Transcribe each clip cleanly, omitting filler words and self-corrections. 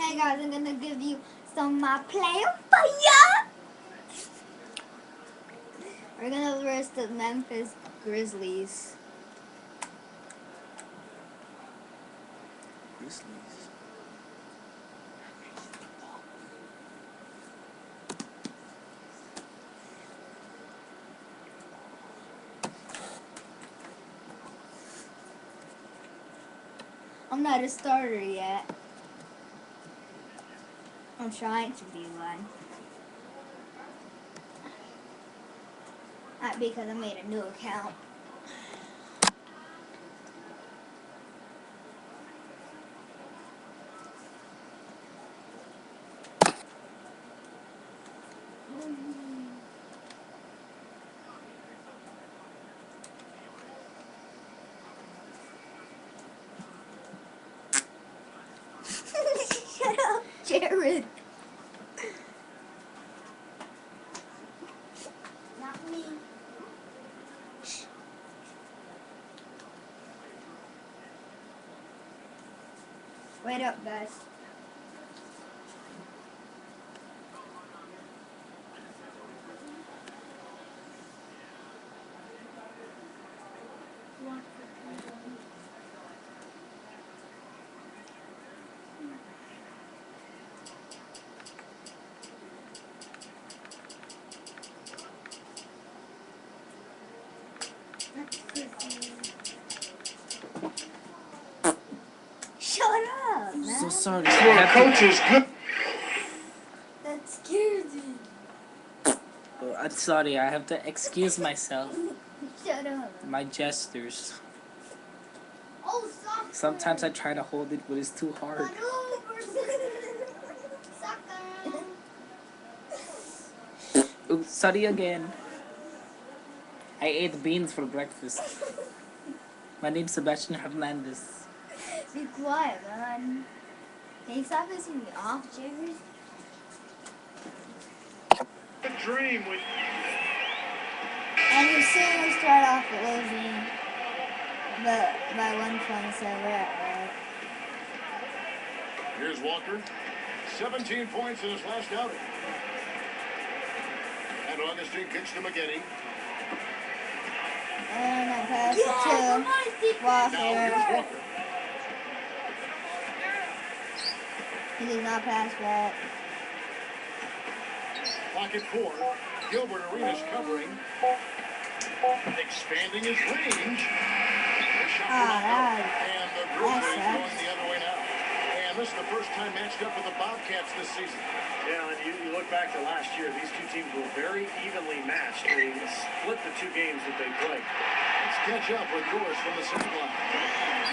Hey guys, I'm gonna give you some of my player fire. We're gonna verse the Memphis Grizzlies. Grizzlies. I'm not a starter yet. I'm trying to be one. Not because I made a new account. Shut up, Jared. Not me. Wait up, guys. Shut up, man. So sorry. Coaches, good. That scared me. Oh, I'm sorry. I have to excuse myself. Shut up. My gestures. Oh, soccer. Sometimes I try to hold it, but it's too hard. Soccer. Oops, sorry again. I ate beans for breakfast. My name's Sebastian Hernandez. Be quiet, man. Can you stop pissing me off, Jared? A dream with. And we soon will start off losing, but by 1 point, so we're at Here's Walker. 17 points in his last outing. And Augustine kicks to McGinney. And I pass it to Now Walker. here's Walker. He did not pass back. Pocket 4. Gilbert Arenas covering. Expanding his range. The shot Ah, and the Grizzlies going the other way now. And this is the first time matched up with the Bobcats this season. Yeah, and you look back to last year, these two teams were very evenly matched. They split the two games that they played. Let's catch up with yours from the sideline.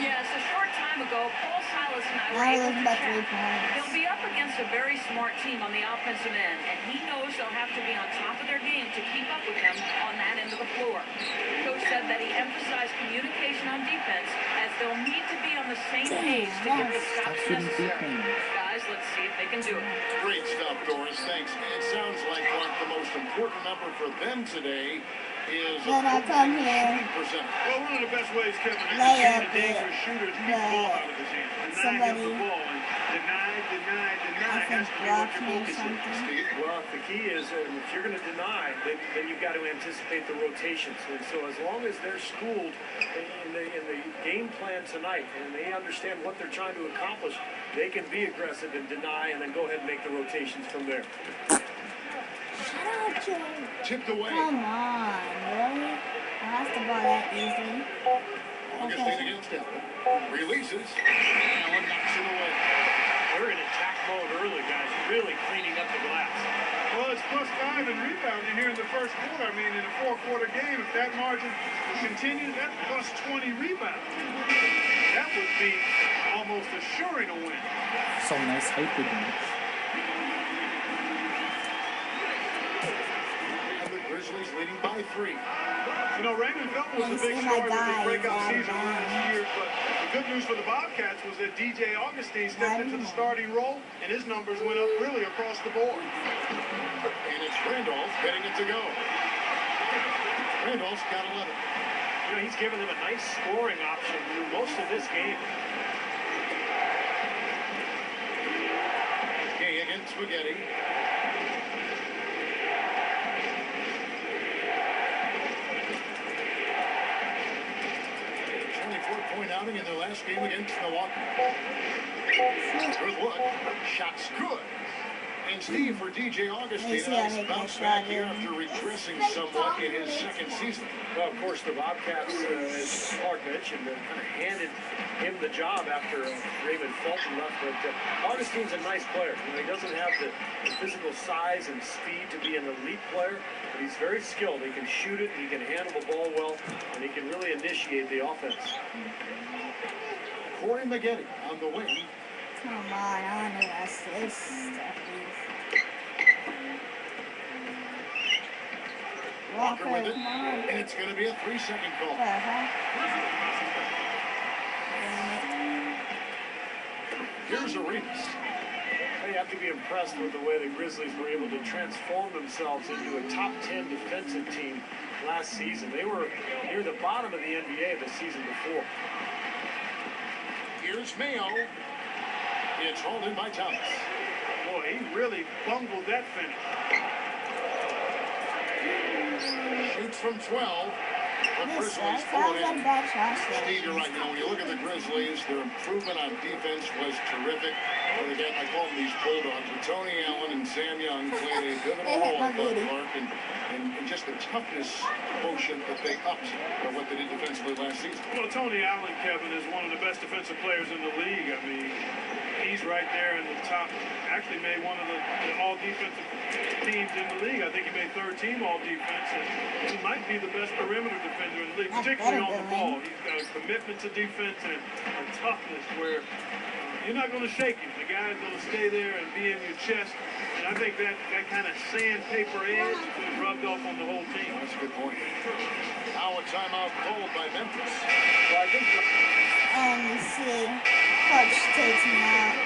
Yes, a short time ago, Paul Silas and I were I able was to about chat. 3 points. They'll be up against a very smart team on the offensive end, and he knows they'll have to be on top of their game to keep up with them on that end of the floor. The coach said that he emphasized communication on defense, as they'll need to be on the same page to get the stops necessary. Guys, let's see if they can do it. Great stuff, Doris. Thanks. It sounds like the most important number for them today is Then I come here, 50%. Well, one of the best ways, Kevin, to lay contain up the it, dangerous shooters, keep the ball out of his hands. Deny somebody, him the ball. And deny I has think, to be what blocked your me or focus is. something. Well, the key is if you're going to deny, then you've got to anticipate the rotations. And so as long as they're schooled in the game plan tonight and they understand what they're trying to accomplish, they can be aggressive and deny and then go ahead and make the rotations from there. Shut up, Jared. Chipped away. Come on, really? I lost the ball that easy. Augustine against him. Releases. Allen knocks it away. They're in attack mode early, guys, really cleaning up the glass. Well, it's +5 in rebounding here in the first quarter. I mean, in a 4-quarter game, if that margin continues, that's +20 rebounds. That would be almost assuring a win. So nice height again. And the Grizzlies leading by 3. You know, Raymond Felton was a big Yeah, story with my his guy breakout is season out of last year, but the good news for the Bobcats was that DJ Augustine stepped into the starting role, and his numbers went up really across the board. And it's Randolph getting it to go. Randolph's got 11. You know, he's given them a nice scoring option through most of this game. Spaghetti. Point outing in their last game against Milwaukee. Good look. Shot's good. And Steve, for DJ Augustine, has bounced back here after regressing somewhat in his second season. Well, of course, the Bobcats, as Clark mentioned, kind of handed him the job after Raymond Fulton left. But Augustine's a nice player. You know, he doesn't have the physical size and speed to be an elite player, but he's very skilled. He can shoot it, he can handle the ball well, and he can really initiate the offense. Corey Maggette on the wing. Come on, I want to assist stuff. Walker with it, and it's going to be a 3-second call. Here's Arenas. You have to be impressed with the way the Grizzlies were able to transform themselves into a top 10 defensive team last season. They were near the bottom of the NBA the season before. Here's Mayo. It's hauled in by Thomas. Boy, he really bungled that finish. Shoots from 12. The This Grizzlies sounds pull it like in. a bad shot. Steve, you're right. You know, when you look at the Grizzlies, their improvement on defense was terrific. And again, I call them these bulldogs. With Tony Allen and Sam Young played a pivotal role on Clark, and just the toughness quotient that they upped from what they did defensively last season. Well, Tony Allen, Kevin, is one of the best defensive players in the league. I mean, he's right there in the top. Actually made one of the all-defensive teams in the league. I think he made third team all-defense, and he might be the best perimeter defender in the league, particularly on the ball. He's got a commitment to defense and a toughness where you're not going to shake him. The guy's going to stay there and be in your chest. And I think that kind of sandpaper edge was rubbed off on the whole team. That's a good point. Now a timeout called by Memphis. So I think You see, Coach takes him out.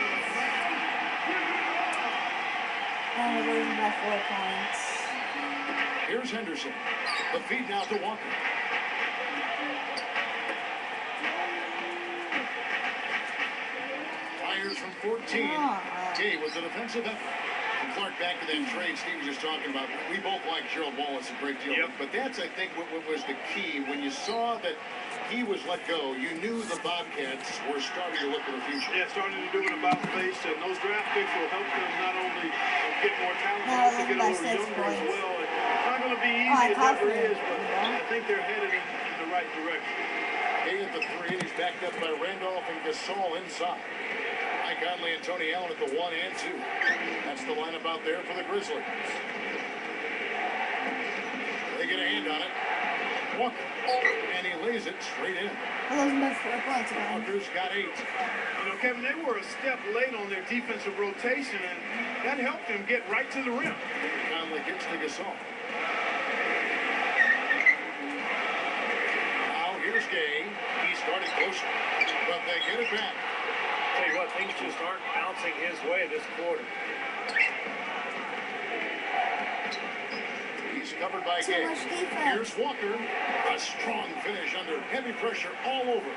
And we're losing by 4 points. Here's Henderson. The feed now to Walker. Fires from 14. Day was a defensive effort. And Clark, back to that trade Steve was just talking about. We both like Gerald Wallace a great deal. Yep. But that's, I think, what was the key. When you saw that he was let go, you knew the Bobcats were starting to look at the future. Yeah, starting to do an about face, and those draft picks will help them not only get more talent, but also get a little younger as well. And it's not going to be easy, it never is, but I think they're headed in the right direction. Hay at the 3, and he's backed up by Randolph and Gasol inside. Mike Conley and Tony Allen at the 1 and 2. That's the lineup out there for the Grizzlies. They get a hand on it. Walker, and he lays it straight in. Losing by 4 points again. Walker's got 8. You know, Kevin, they were a step late on their defensive rotation, and that helped them get right to the rim. Conley gets to Gasol. Now here's Gay. He started close, but they get it back. Tell you what, things just aren't bouncing his way this quarter. He's covered by Too Gay. much defense. Here's Walker. A strong finish under heavy pressure all over.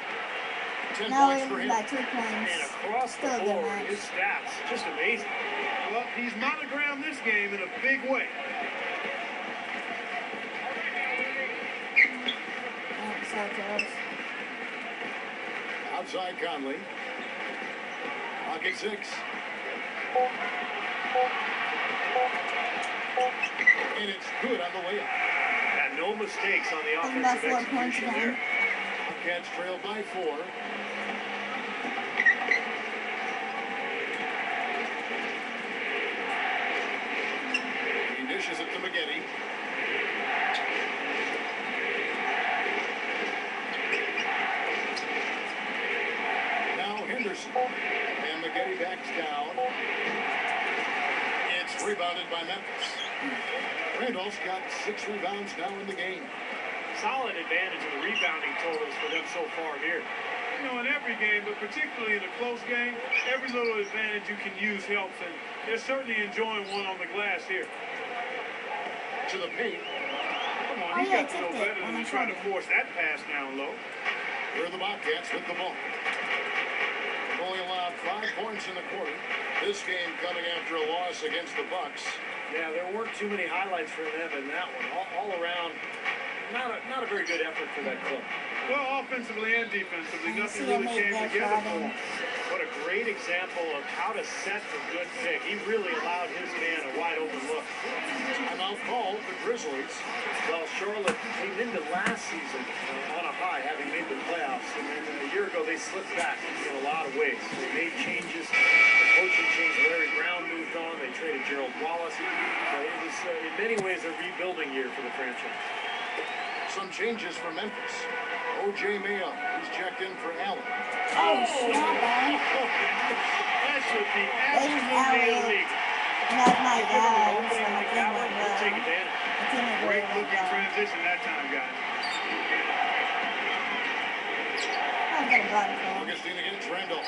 10 Now points we're for losing him. by 2 points. And across the Still a good board, match. his stats, just amazing. Well, he's monogrammed this game in a big way. So close. Outside Conley. Pocket 6. And it's good on the way up. And no mistakes on the Losing by offensive 4 points execution again. there. Bobcats trail by 4. He dishes it to Maggette. Now Henderson. And Maggette backs down. It's rebounded by Memphis. Randolph's got 6 rebounds now in the game. Solid advantage of the rebounding totals for them so far here. You know, in every game, but particularly in a close game, every little advantage you can use helps, and they're certainly enjoying one on the glass here. To the paint. Come on, Oh, he's yeah, got to know tipped it better on than the to try to shoulder. force that pass down low. Here are the Bobcats with the ball. Only allowed 5 points in the quarter. This game coming after a loss against the Bucks. Yeah, there weren't too many highlights for them in that one. All around, not a very good effort for that club. Well, offensively and defensively, nothing See, I really made came that together shot for in. him. What a great example of how to set a good pick. He really allowed his man a wide open look. Timeout called the Grizzlies. Well, Charlotte came into last season on a high, having made the playoffs. And then a year ago, they slipped back in a lot of ways. They made changes. The coaching changed. Larry Brown moved on. They traded Gerald Wallace. It was, in many ways, a rebuilding year for the franchise. Some changes for Memphis. O.J. Mayo, he's checked in for Allen. Oh, shit, man. That should be There's absolutely Elliott. illegal. And that's my guy. Opening So my like team that went one, we'll take well. advantage. My team went Great really looking well. transition that time, guys. I'm gonna block him. Augustine against Randall.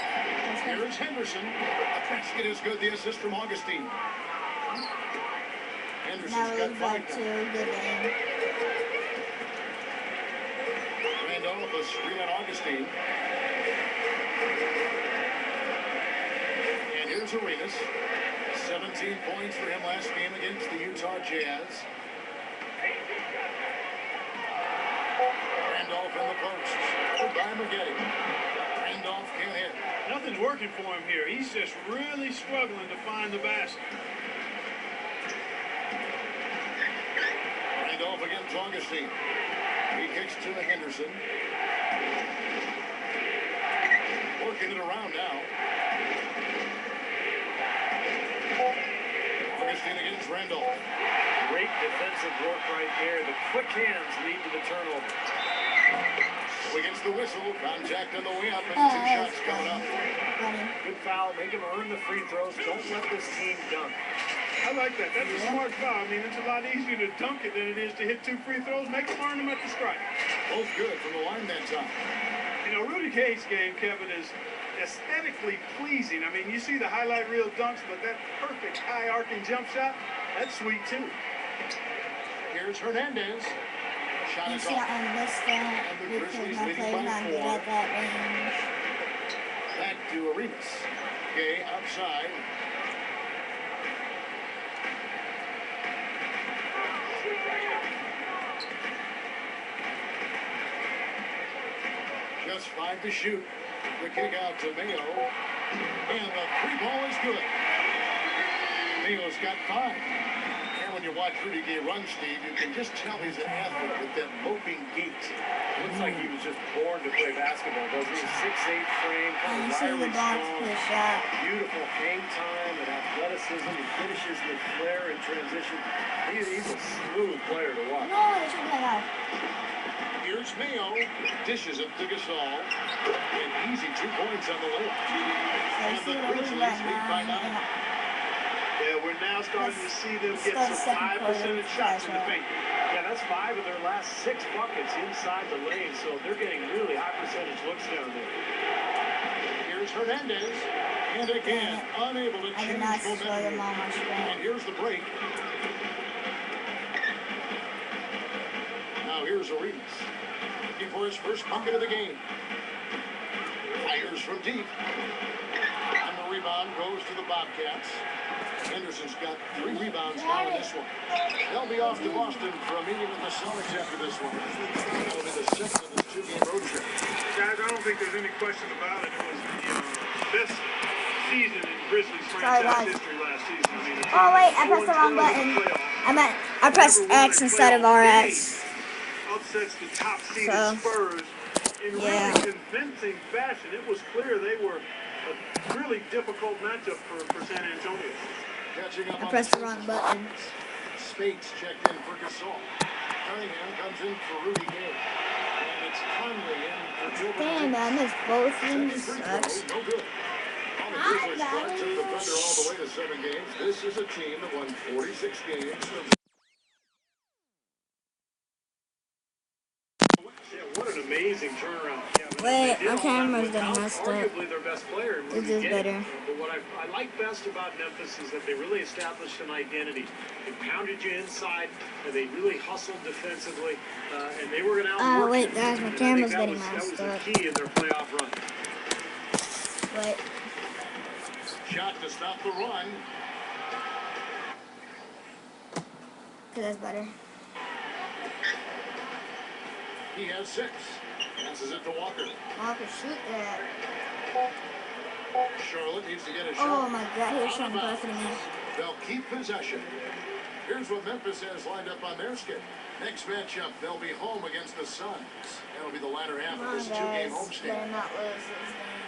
Here's Henderson. The basket is good. The assist from Augustine. Henderson's Now got we're five back to now. good game. Randall, a screen on Augustine. And here's Arenas. 17 points for him last game against the Utah Jazz. Randolph in the post. By Maggette. Randolph can't hit. Nothing's working for him here. He's just really struggling to find the basket. Randolph against Augustine. He kicks to Henderson. Working it around now. Augustine against Randolph. Great defensive work right there. The quick hands lead to the turnover. So against the whistle. Contact on the way up and Oh, two that shots was coming up. funny. Good foul. Make him earn the free throws. Don't let this team dunk. I like that. That's a smart foul. I mean, it's a lot easier to dunk it than it is to hit 2 free throws. Make them earn them at the strike. Both good from the line that time. You know, Rudy Gay's game, Kevin, is aesthetically pleasing. I mean, you see the highlight reel dunks, but that perfect high arcing jump shot, that's sweet too. Here's Hernandez. Shot You is see, off. I missed that And the because Grizzlies my leading player's by not good 4. at that range. Back to Arenas. Gay outside. Just 5 to shoot. The kick out to Mayo. And the 3 ball is good. Mayo's got 5. And when you watch Rudy Gay run, Steve, you can just tell he's an athlete with that loping gait. Looks like he was just born to play basketball, doesn't he? 6'8" frame, And you kind see of the wiry, back strong, to the shot. beautiful hang time and athleticism. He finishes with flair and transition. He's a smooth player to watch. No, they should play out. Here's Mayo. Dishes it to Gasol. An easy 2 points on the layup. So you And see the what we Grizzlies got lead by now. 9. Yeah, we're now starting to see them get Start some second high quarter, percentage shots in the pressure. paint. Yeah, that's 5 of their last 6 buckets inside the lane, so they're getting really high percentage looks down there. Here's Hernandez. And again, unable to I did change not slow them momentum. on my And screen. here's the break. Now here's Arenas. Looking for his first bucket of the game. Fires from deep. And the rebound goes to the Bobcats. Henderson's got 3 rebounds now in this one. They'll be off to Boston for a meeting with the Celtics after this one. That'll be the 6th of this 2-game road trip. Guys, I don't think there's any question about it. It was the best season in Grizzlies Sorry, franchise guys. history last season. I mean, the Oh team wait, I was pressed the wrong 0-12 in button. the playoffs. I pressed X instead of RS. Upsets the top seeded So, Spurs in yeah. really convincing fashion. It was clear they were a really difficult matchup for San Antonio. Catching up I on pressed the wrong button. Spates checked in for Gasol. Cunningham comes in for Rudy Gay. And it's Conley in for Gilbert. Damn, I missed both Second things. free Sucks. throw, no good. On the Grizzlies front, took the Thunder all the way to 7 games. This is a team that won 46 games. Yeah, what an amazing turnaround. Kevin. Wait, They did our all that camera's getting without messed up. arguably their best player. in This Rudy is Gay. better. But what I like best about Memphis is that they really established an identity. They pounded you inside, and they really hustled defensively, and they were going to outwork wait, you. guys, my And I camera's think getting that messed was up. the key in their playoff run. Wait. shot to stop the run. Okay, that's better. He has 6. Passes it to Walker. Walker, shoot that. Charlotte needs to get a Oh shot. my God, he was trying to pass it to me. They'll keep possession. Here's what Memphis has lined up on their schedule. Next matchup, they'll be home against the Suns. That'll be the latter half Come of on, this guys. two-game Better homestand. not lose this game.